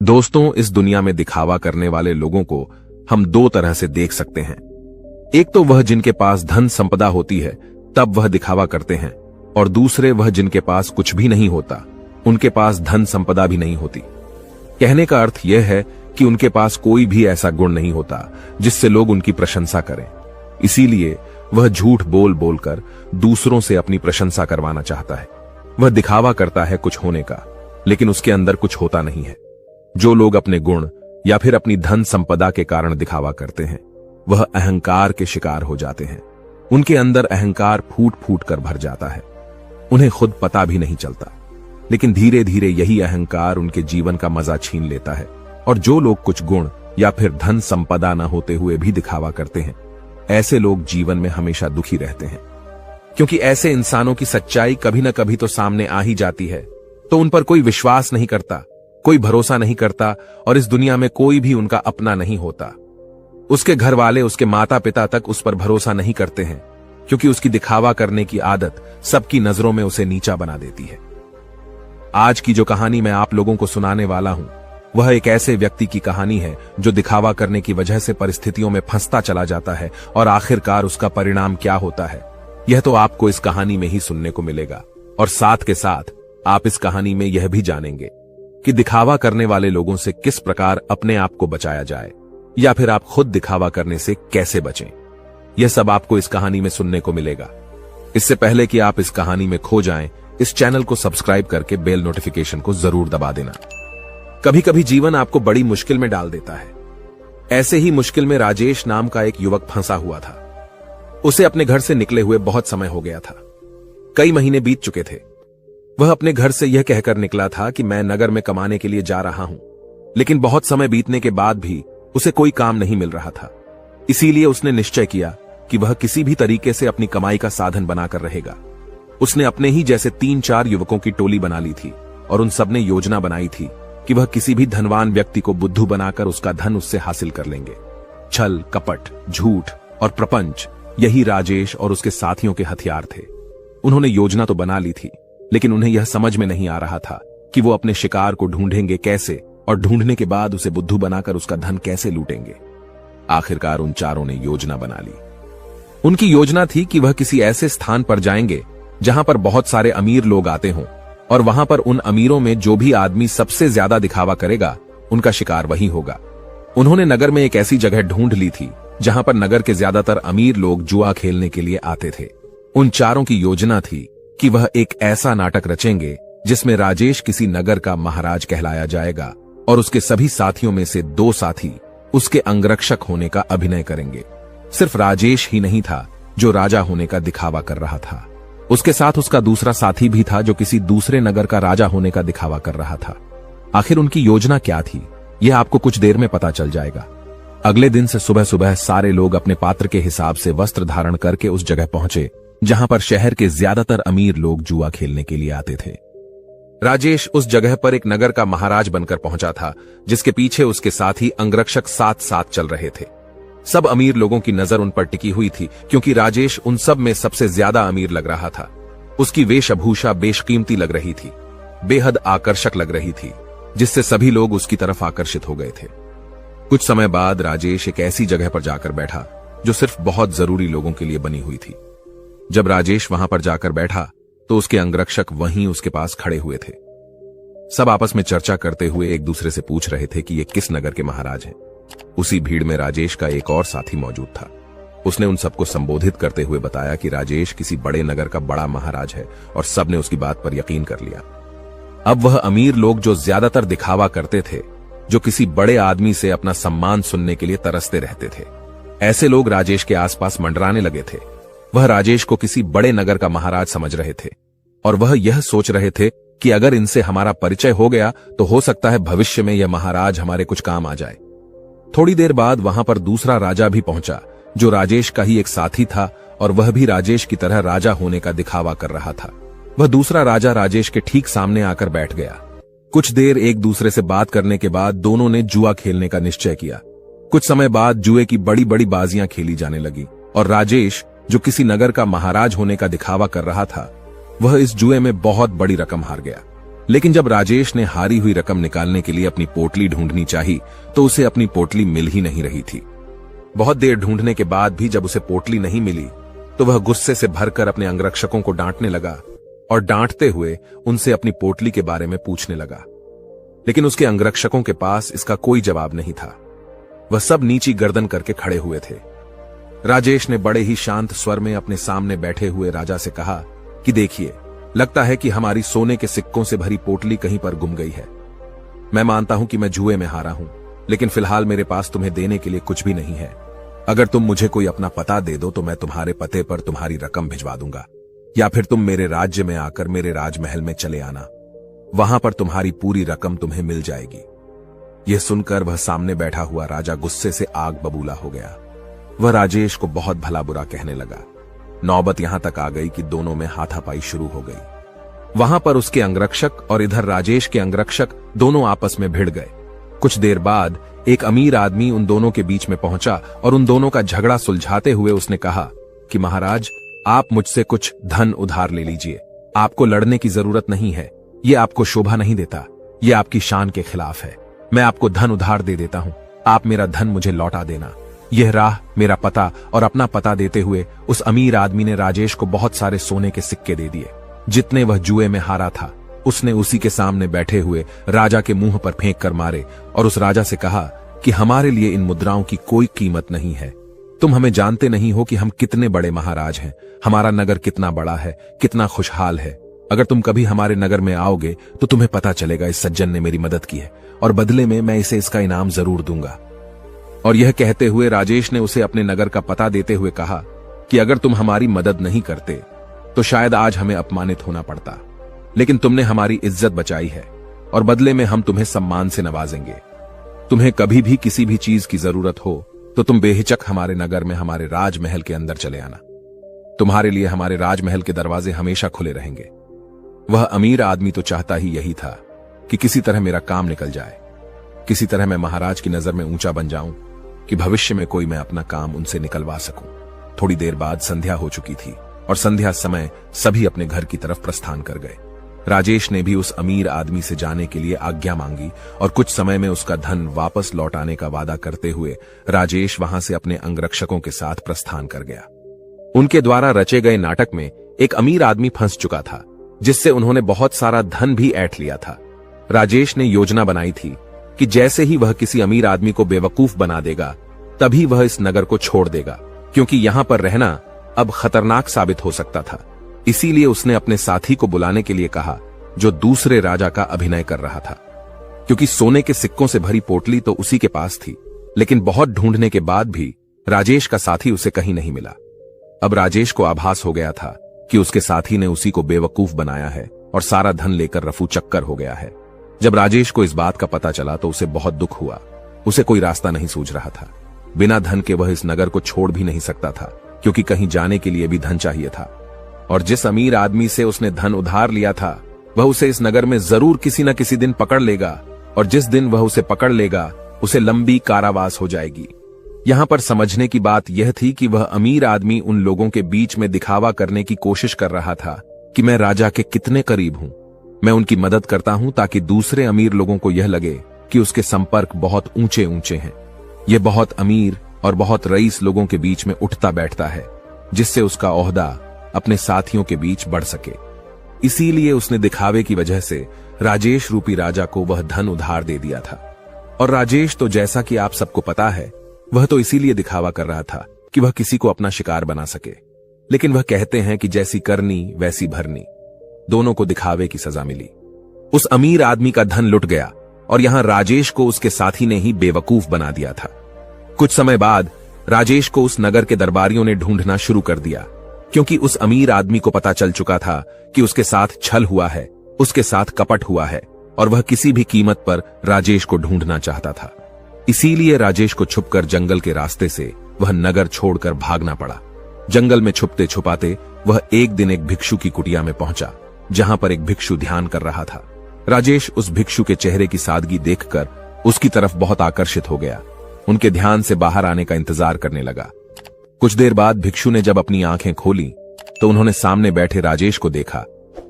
दोस्तों, इस दुनिया में दिखावा करने वाले लोगों को हम दो तरह से देख सकते हैं। एक तो वह जिनके पास धन संपदा होती है तब वह दिखावा करते हैं, और दूसरे वह जिनके पास कुछ भी नहीं होता, उनके पास धन संपदा भी नहीं होती। कहने का अर्थ यह है कि उनके पास कोई भी ऐसा गुण नहीं होता जिससे लोग उनकी प्रशंसा करें। इसीलिए वह झूठ बोल बोलकर दूसरों से अपनी प्रशंसा करवाना चाहता है। वह दिखावा करता है कुछ होने का, लेकिन उसके अंदर कुछ होता नहीं है। जो लोग अपने गुण या फिर अपनी धन संपदा के कारण दिखावा करते हैं, वह अहंकार के शिकार हो जाते हैं। उनके अंदर अहंकार फूट फूट कर भर जाता है। उन्हें खुद पता भी नहीं चलता, लेकिन धीरे धीरे यही अहंकार उनके जीवन का मजा छीन लेता है। और जो लोग कुछ गुण या फिर धन संपदा न होते हुए भी दिखावा करते हैं, ऐसे लोग जीवन में हमेशा दुखी रहते हैं, क्योंकि ऐसे इंसानों की सच्चाई कभी न कभी तो सामने आ ही जाती है, तो उन पर कोई विश्वास नहीं करता, कोई भरोसा नहीं करता, और इस दुनिया में कोई भी उनका अपना नहीं होता। उसके घर वाले, उसके माता पिता तक उस पर भरोसा नहीं करते हैं, क्योंकि उसकी दिखावा करने की आदत सबकी नजरों में उसे नीचा बना देती है। आज की जो कहानी मैं आप लोगों को सुनाने वाला हूं, वह एक ऐसे व्यक्ति की कहानी है जो दिखावा करने की वजह से परिस्थितियों में फंसता चला जाता है, और आखिरकार उसका परिणाम क्या होता है, यह तो आपको इस कहानी में ही सुनने को मिलेगा। और साथ के साथ आप इस कहानी में यह भी जानेंगे कि दिखावा करने वाले लोगों से किस प्रकार अपने आप को बचाया जाए, या फिर आप खुद दिखावा करने से कैसे बचें। यह सब आपको इस कहानी में सुनने को मिलेगा। इससे पहले कि आप इस कहानी में खो जाएं, इस चैनल को सब्सक्राइब करके बेल नोटिफिकेशन को जरूर दबा देना। कभी कभी जीवन आपको बड़ी मुश्किल में डाल देता है। ऐसे ही मुश्किल में राजेश नाम का एक युवक फंसा हुआ था। उसे अपने घर से निकले हुए बहुत समय हो गया था। कई महीने बीत चुके थे। वह अपने घर से यह कहकर निकला था कि मैं नगर में कमाने के लिए जा रहा हूं, लेकिन बहुत समय बीतने के बाद भी उसे कोई काम नहीं मिल रहा था। इसीलिए उसने निश्चय किया कि वह किसी भी तरीके से अपनी कमाई का साधन बनाकर रहेगा। उसने अपने ही जैसे 3-4 युवकों की टोली बना ली थी, और उन सबने योजना बनाई थी कि वह किसी भी धनवान व्यक्ति को बुद्धू बनाकर उसका धन उससे हासिल कर लेंगे। छल, कपट, झूठ और प्रपंच, यही राजेश और उसके साथियों के हथियार थे। उन्होंने योजना तो बना ली थी, लेकिन उन्हें यह समझ में नहीं आ रहा था कि वो अपने शिकार को ढूंढेंगे कैसे, और ढूंढने के बाद उसे बुद्धू बनाकर उसका धन कैसे लूटेंगे। आखिरकार उन चारों ने योजना बना ली। उनकी योजना थी कि वह किसी ऐसे स्थान पर जाएंगे जहां पर बहुत सारे अमीर लोग आते हों, और वहां पर उन अमीरों में जो भी आदमी सबसे ज्यादा दिखावा करेगा, उनका शिकार वही होगा। उन्होंने नगर में एक ऐसी जगह ढूंढ ली थी जहां पर नगर के ज्यादातर अमीर लोग जुआ खेलने के लिए आते थे। उन चारों की योजना थी कि वह एक ऐसा नाटक रचेंगे जिसमें राजेश किसी नगर का महाराज कहलाया जाएगा, और उसके सभी साथियों में से 2 साथी उसके अंगरक्षक होने का अभिनय करेंगे। सिर्फ राजेश ही नहीं था जो राजा होने का दिखावा कर रहा था, उसके साथ उसका दूसरा साथी भी था जो किसी दूसरे नगर का राजा होने का दिखावा कर रहा था। आखिर उनकी योजना क्या थी, यह आपको कुछ देर में पता चल जाएगा। अगले दिन से सुबह सुबह सारे लोग अपने पात्र के हिसाब से वस्त्र धारण करके उस जगह पहुंचे जहां पर शहर के ज्यादातर अमीर लोग जुआ खेलने के लिए आते थे। राजेश उस जगह पर एक नगर का महाराज बनकर पहुंचा था, जिसके पीछे उसके साथी अंगरक्षक साथ साथ चल रहे थे। सब अमीर लोगों की नजर उन पर टिकी हुई थी, क्योंकि राजेश उन सब में सबसे ज्यादा अमीर लग रहा था। उसकी वेशभूषा बेशकीमती लग रही थी, बेहद आकर्षक लग रही थी, जिससे सभी लोग उसकी तरफ आकर्षित हो गए थे। कुछ समय बाद राजेश एक ऐसी जगह पर जाकर बैठा जो सिर्फ बहुत जरूरी लोगों के लिए बनी हुई थी। जब राजेश वहां पर जाकर बैठा तो उसके अंगरक्षक वहीं उसके पास खड़े हुए थे। सब आपस में चर्चा करते हुए एक दूसरे से पूछ रहे थे कि ये किस नगर के महाराज हैं। उसी भीड़ में राजेश का एक और साथी मौजूद था। उसने उन सबको संबोधित करते हुए बताया कि राजेश किसी बड़े नगर का बड़ा महाराज है, और सबने उसकी बात पर यकीन कर लिया। अब वह अमीर लोग जो ज्यादातर दिखावा करते थे, जो किसी बड़े आदमी से अपना सम्मान सुनने के लिए तरसते रहते थे, ऐसे लोग राजेश के आसपास मंडराने लगे थे। वह राजेश को किसी बड़े नगर का महाराज समझ रहे थे, और वह यह सोच रहे थे कि अगर इनसे हमारा परिचय हो गया तो हो सकता है भविष्य में यह महाराज हमारे कुछ काम आ जाए। थोड़ी देर बाद वहां पर दूसरा राजा भी पहुंचा, जो राजेश का ही एक साथी था, और वह भी राजेश की तरह राजा होने का दिखावा कर रहा था। वह दूसरा राजा राजेश के ठीक सामने आकर बैठ गया। कुछ देर एक दूसरे से बात करने के बाद दोनों ने जुआ खेलने का निश्चय किया। कुछ समय बाद जुए की बड़ी बड़ी बाजियां खेली जाने लगी, और राजेश, जो किसी नगर का महाराज होने का दिखावा कर रहा था, वह इस जुए में बहुत बड़ी रकम हार गया। लेकिन जब राजेश ने हारी हुई रकम निकालने के लिए अपनी पोटली ढूंढनी चाही तो उसे अपनी पोटली मिल ही नहीं रही थी। बहुत देर ढूंढने के बाद भी जब उसे पोटली नहीं मिली तो वह गुस्से से भरकर अपने अंगरक्षकों को डांटने लगा और डांटते हुए उनसे अपनी पोटली के बारे में पूछने लगा। लेकिन उसके अंगरक्षकों के पास इसका कोई जवाब नहीं था। वह सब नीची गर्दन करके खड़े हुए थे। राजेश ने बड़े ही शांत स्वर में अपने सामने बैठे हुए राजा से कहा कि देखिए, लगता है कि हमारी सोने के सिक्कों से भरी पोटली कहीं पर गुम गई है। मैं मानता हूं कि मैं जुए में हारा हूं, लेकिन फिलहाल मेरे पास तुम्हें देने के लिए कुछ भी नहीं है। अगर तुम मुझे कोई अपना पता दे दो तो मैं तुम्हारे पते पर तुम्हारी रकम भिजवा दूंगा, या फिर तुम मेरे राज्य में आकर मेरे राजमहल में चले आना। वहां पर तुम्हारी पूरी रकम तुम्हें मिल जाएगी। यह सुनकर वह सामने बैठा हुआ राजा गुस्से से आग बबूला हो गया। वह राजेश को बहुत भला बुरा कहने लगा। नौबत यहां तक आ गई कि दोनों में हाथापाई शुरू हो गई। वहां पर उसके अंगरक्षक और इधर राजेश के अंगरक्षक दोनों आपस में भिड़ गए। कुछ देर बाद एक अमीर आदमी उन दोनों के बीच में पहुंचा और उन दोनों का झगड़ा सुलझाते हुए उसने कहा कि महाराज, आप मुझसे कुछ धन उधार ले लीजिए। आपको लड़ने की जरूरत नहीं है, ये आपको शोभा नहीं देता, ये आपकी शान के खिलाफ है। मैं आपको धन उधार दे देता हूं, आप मेरा धन मुझे लौटा देना। यह राह, मेरा पता और अपना पता देते हुए उस अमीर आदमी ने राजेश को बहुत सारे सोने के सिक्के दे दिए। जितने वह जुए में हारा था उसने उसी के सामने बैठे हुए राजा के मुंह पर फेंक कर मारे और उस राजा से कहा कि हमारे लिए इन मुद्राओं की कोई कीमत नहीं है। तुम हमें जानते नहीं हो कि हम कितने बड़े महाराज हैं, हमारा नगर कितना बड़ा है, कितना खुशहाल है। अगर तुम कभी हमारे नगर में आओगे तो तुम्हें पता चलेगा इस सज्जन ने मेरी मदद की है और बदले में मैं इसे इसका इनाम जरूर दूंगा। और यह कहते हुए राजेश ने उसे अपने नगर का पता देते हुए कहा कि अगर तुम हमारी मदद नहीं करते तो शायद आज हमें अपमानित होना पड़ता, लेकिन तुमने हमारी इज्जत बचाई है और बदले में हम तुम्हें सम्मान से नवाजेंगे। तुम्हें कभी भी किसी भी चीज की जरूरत हो तो तुम बेहिचक हमारे नगर में हमारे राजमहल के अंदर चले आना। तुम्हारे लिए हमारे राजमहल के दरवाजे हमेशा खुले रहेंगे। वह अमीर आदमी तो चाहता ही यही था कि किसी तरह मेरा काम निकल जाए, किसी तरह मैं महाराज की नजर में ऊंचा बन जाऊं कि भविष्य में कोई मैं अपना काम उनसे निकलवा सकूं। थोड़ी देर बाद संध्या हो चुकी थी और संध्या समय सभी अपने घर की तरफ प्रस्थान कर गए। राजेश ने भी उस अमीर आदमी से जाने के लिए आज्ञा मांगी और कुछ समय में उसका धन वापस लौटाने का वादा करते हुए राजेश वहां से अपने अंगरक्षकों के साथ प्रस्थान कर गया। उनके द्वारा रचे गए नाटक में एक अमीर आदमी फंस चुका था, जिससे उन्होंने बहुत सारा धन भी ऐंठ लिया था। राजेश ने योजना बनाई थी कि जैसे ही वह किसी अमीर आदमी को बेवकूफ बना देगा तभी वह इस नगर को छोड़ देगा, क्योंकि यहां पर रहना अब खतरनाक साबित हो सकता था। इसीलिए उसने अपने साथी को बुलाने के लिए कहा जो दूसरे राजा का अभिनय कर रहा था, क्योंकि सोने के सिक्कों से भरी पोटली तो उसी के पास थी। लेकिन बहुत ढूंढने के बाद भी राजेश का साथी उसे कहीं नहीं मिला। अब राजेश को आभास हो गया था कि उसके साथी ने उसी को बेवकूफ बनाया है और सारा धन लेकर रफू चक्कर हो गया है। जब राजेश को इस बात का पता चला तो उसे बहुत दुख हुआ। उसे कोई रास्ता नहीं सूझ रहा था। बिना धन के वह इस नगर को छोड़ भी नहीं सकता था, क्योंकि कहीं जाने के लिए भी धन चाहिए था। और जिस अमीर आदमी से उसने धन उधार लिया था वह उसे इस नगर में जरूर किसी न किसी दिन पकड़ लेगा, और जिस दिन वह उसे पकड़ लेगा उसे लंबी कारावास हो जाएगी। यहां पर समझने की बात यह थी कि वह अमीर आदमी उन लोगों के बीच में दिखावा करने की कोशिश कर रहा था कि मैं राजा के कितने करीब हूं, मैं उनकी मदद करता हूं, ताकि दूसरे अमीर लोगों को यह लगे कि उसके संपर्क बहुत ऊंचे ऊंचे हैं। यह बहुत अमीर और बहुत रईस लोगों के बीच में उठता बैठता है, जिससे उसका ओहदा अपने साथियों के बीच बढ़ सके। इसीलिए उसने दिखावे की वजह से राजेश रूपी राजा को वह धन उधार दे दिया था। और राजेश तो जैसा कि आप सबको पता है, वह तो इसीलिए दिखावा कर रहा था कि वह किसी को अपना शिकार बना सके। लेकिन वह कहते हैं कि जैसी करनी वैसी भरनी, दोनों को दिखावे की सजा मिली। उस अमीर आदमी का धन लुट गया और यहां राजेश को उसके साथी ने ही बेवकूफ बना दिया था। कुछ समय बाद राजेश को उस नगर के दरबारियों ने ढूंढना शुरू कर दिया, क्योंकि उस अमीर आदमी को पता चल चुका था कि उसके साथ छल हुआ है, उसके साथ कपट हुआ है, और वह किसी भी कीमत पर राजेश को ढूंढना चाहता था। इसीलिए राजेश को छुपकर जंगल के रास्ते से वह नगर छोड़कर भागना पड़ा। जंगल में छुपते छुपाते वह एक दिन एक भिक्षु की कुटिया में पहुंचा, जहां पर एक भिक्षु ध्यान कर रहा था। राजेश उस भिक्षु के चेहरे की सादगी देखकर उसकी तरफ बहुत आकर्षित हो गया। उनके ध्यान से बाहर आने का इंतजार करने लगा। कुछ देर बाद भिक्षु ने जब अपनी आंखें खोली तो उन्होंने सामने बैठे राजेश को देखा।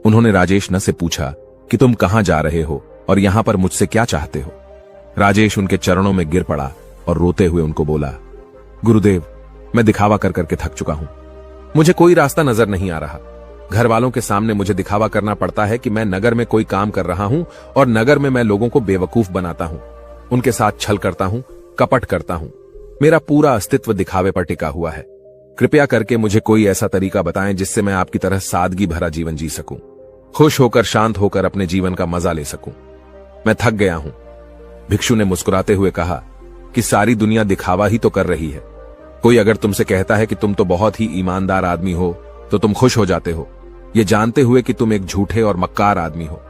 उन्होंने राजेश न से पूछा कि तुम कहां जा रहे हो और यहां पर मुझसे क्या चाहते हो। राजेश उनके चरणों में गिर पड़ा और रोते हुए उनको बोला, गुरुदेव, मैं दिखावा कर करके थक चुका हूं। मुझे कोई रास्ता नजर नहीं आ रहा। घर वालों के सामने मुझे दिखावा करना पड़ता है कि मैं नगर में कोई काम कर रहा हूं और नगर में मैं लोगों को बेवकूफ बनाता हूं, उनके साथ छल करता हूं, कपट करता हूं। मेरा पूरा अस्तित्व दिखावे पर टिका हुआ है। कृपया करके मुझे कोई ऐसा तरीका बताएं जिससे मैं आपकी तरह सादगी भरा जीवन जी सकूं, खुश होकर शांत होकर अपने जीवन का मजा ले सकूं। मैं थक गया हूं। भिक्षु ने मुस्कुराते हुए कहा कि सारी दुनिया दिखावा ही तो कर रही है। कोई अगर तुमसे कहता है कि तुम तो बहुत ही ईमानदार आदमी हो तो तुम खुश हो जाते हो, ये जानते हुए कि तुम एक झूठे और मक्कार आदमी हो।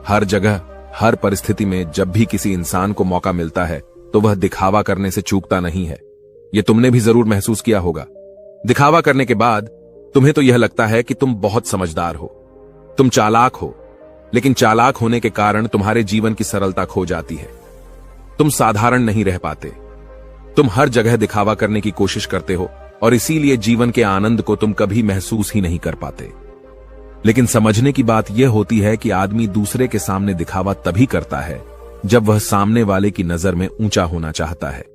हर जगह, हर परिस्थिति में जब भी किसी इंसान को मौका मिलता है तो वह दिखावा करने से चूकता नहीं है। यह तुमने भी जरूर महसूस किया होगा। दिखावा करने के बाद तुम्हें तो यह लगता है कि तुम बहुत समझदार हो, तुम चालाक हो, लेकिन चालाक होने के कारण तुम्हारे जीवन की सरलता खो जाती है। तुम साधारण नहीं रह पाते। तुम हर जगह दिखावा करने की कोशिश करते हो और इसीलिए जीवन के आनंद को तुम कभी महसूस ही नहीं कर पाते। लेकिन समझने की बात यह होती है कि आदमी दूसरे के सामने दिखावा तभी करता है जब वह सामने वाले की नजर में ऊंचा होना चाहता है।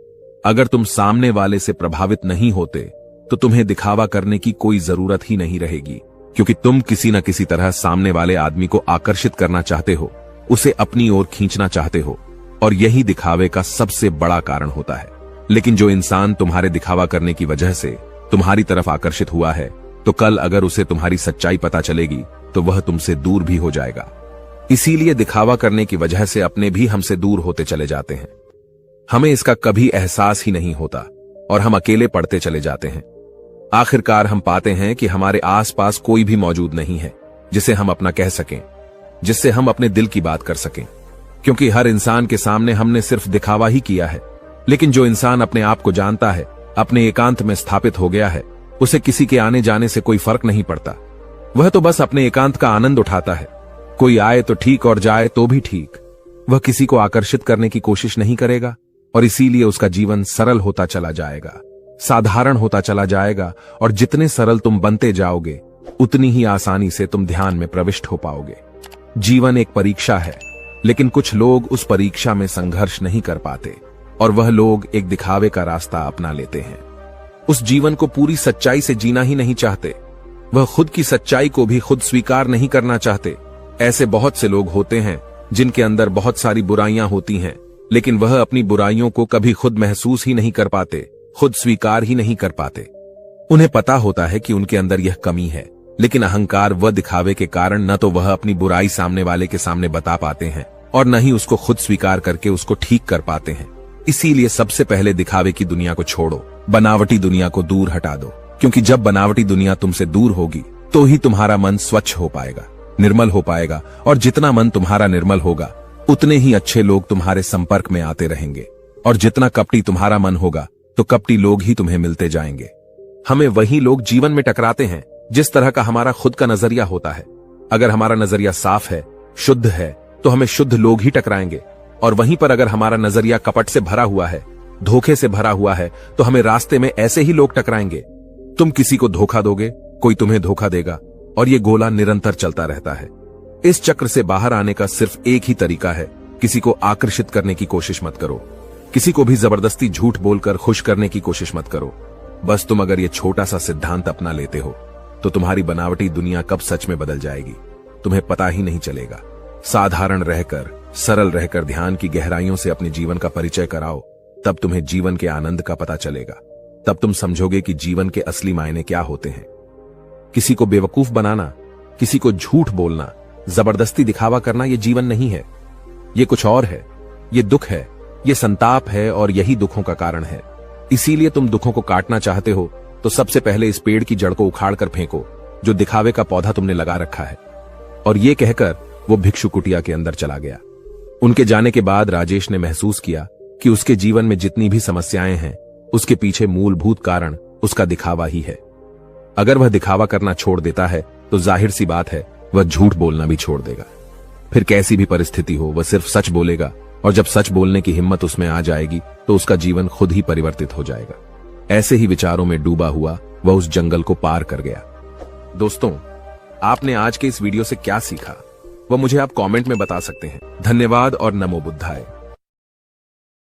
अगर तुम सामने वाले से प्रभावित नहीं होते तो तुम्हें दिखावा करने की कोई जरूरत ही नहीं रहेगी, क्योंकि तुम किसी न किसी तरह सामने वाले आदमी को आकर्षित करना चाहते हो, उसे अपनी ओर खींचना चाहते हो, और यही दिखावे का सबसे बड़ा कारण होता है। लेकिन जो इंसान तुम्हारे दिखावा करने की वजह से तुम्हारी तरफ आकर्षित हुआ है, तो कल अगर उसे तुम्हारी सच्चाई पता चलेगी तो वह तुमसे दूर भी हो जाएगा। इसीलिए दिखावा करने की वजह से अपने भी हमसे दूर होते चले जाते हैं। हमें इसका कभी एहसास ही नहीं होता और हम अकेले पड़ते चले जाते हैं। आखिरकार हम पाते हैं कि हमारे आसपास कोई भी मौजूद नहीं है जिसे हम अपना कह सकें, जिससे हम अपने दिल की बात कर सकें, क्योंकि हर इंसान के सामने हमने सिर्फ दिखावा ही किया है। लेकिन जो इंसान अपने आप को जानता है, अपने एकांत में स्थापित हो गया है, उसे किसी के आने जाने से कोई फर्क नहीं पड़ता। वह तो बस अपने एकांत का आनंद उठाता है। कोई आए तो ठीक और जाए तो भी ठीक। वह किसी को आकर्षित करने की कोशिश नहीं करेगा और इसीलिए उसका जीवन सरल होता चला जाएगा, साधारण होता चला जाएगा। और जितने सरल तुम बनते जाओगे उतनी ही आसानी से तुम ध्यान में प्रविष्ट हो पाओगे। जीवन एक परीक्षा है, लेकिन कुछ लोग उस परीक्षा में संघर्ष नहीं कर पाते और वह लोग एक दिखावे का रास्ता अपना लेते हैं। उस जीवन को पूरी सच्चाई से जीना ही नहीं चाहते। वह खुद की सच्चाई को भी खुद स्वीकार नहीं करना चाहते। ऐसे बहुत से लोग होते हैं जिनके अंदर बहुत सारी बुराइयां होती हैं, लेकिन वह अपनी बुराइयों को कभी खुद महसूस ही नहीं कर पाते, खुद स्वीकार ही नहीं कर पाते। उन्हें पता होता है कि उनके अंदर यह कमी है, लेकिन अहंकार व दिखावे के कारण न तो वह अपनी बुराई सामने वाले के सामने बता पाते हैं और न ही उसको खुद स्वीकार करके उसको ठीक कर पाते हैं। इसीलिए सबसे पहले दिखावे की दुनिया को छोड़ो, बनावटी दुनिया को दूर हटा दो, क्योंकि जब बनावटी दुनिया तुमसे दूर होगी तो ही तुम्हारा मन स्वच्छ हो पाएगा, निर्मल हो पाएगा। और जितना मन तुम्हारा निर्मल होगा उतने ही अच्छे लोग तुम्हारे संपर्क में आते रहेंगे, और जितना कपटी तुम्हारा मन होगा तो कपटी लोग ही तुम्हें मिलते जाएंगे। हमें वही लोग जीवन में टकराते हैं जिस तरह का हमारा खुद का नजरिया होता है। अगर हमारा नजरिया साफ है, शुद्ध है, तो हमें शुद्ध लोग ही टकराएंगे, और वहीं पर अगर हमारा नजरिया कपट से भरा हुआ है, धोखे से भरा हुआ है, तो हमें रास्ते में ऐसे ही लोग टकराएंगे। तुम किसी को धोखा दोगे, कोई तुम्हें धोखा देगा, और ये गोला निरंतर चलता रहता है। इस चक्र से बाहर आने का सिर्फ एक ही तरीका है, किसी को आकर्षित करने की कोशिश मत करो, किसी को भी जबरदस्ती झूठ बोलकर खुश करने की कोशिश मत करो। बस तुम अगर ये छोटा सा सिद्धांत अपना लेते हो तो तुम्हारी बनावटी दुनिया कब सच में बदल जाएगी तुम्हें पता ही नहीं चलेगा। साधारण रहकर, सरल रहकर ध्यान की गहराइयों से अपने जीवन का परिचय कराओ, तब तुम्हें जीवन के आनंद का पता चलेगा। तब तुम समझोगे कि जीवन के असली मायने क्या होते हैं। किसी को बेवकूफ बनाना, किसी को झूठ बोलना, जबरदस्ती दिखावा करना ये जीवन नहीं है, ये कुछ और है। ये दुख है, ये संताप है, और यही दुखों का कारण है। इसीलिए तुम दुखों को काटना चाहते हो तो सबसे पहले इस पेड़ की जड़ को उखाड़ कर फेंको जो दिखावे का पौधा तुमने लगा रखा है। और ये कहकर वो भिक्षु कुटिया के अंदर चला गया। उनके जाने के बाद राजेश ने महसूस किया कि उसके जीवन में जितनी भी समस्याएं हैं उसके पीछे मूलभूत कारण उसका दिखावा ही है। अगर वह दिखावा करना छोड़ देता है तो जाहिर सी बात है वह झूठ बोलना भी छोड़ देगा। फिर कैसी भी परिस्थिति हो वह सिर्फ सच बोलेगा, और जब सच बोलने की हिम्मत उसमें आ जाएगी तो उसका जीवन खुद ही परिवर्तित हो जाएगा। ऐसे ही विचारों में डूबा हुआ वह उस जंगल को पार कर गया। दोस्तों, आपने आज के इस वीडियो से क्या सीखा? वह मुझे आप कमेंट में बता सकते हैं। धन्यवाद और नमो बुद्धाय।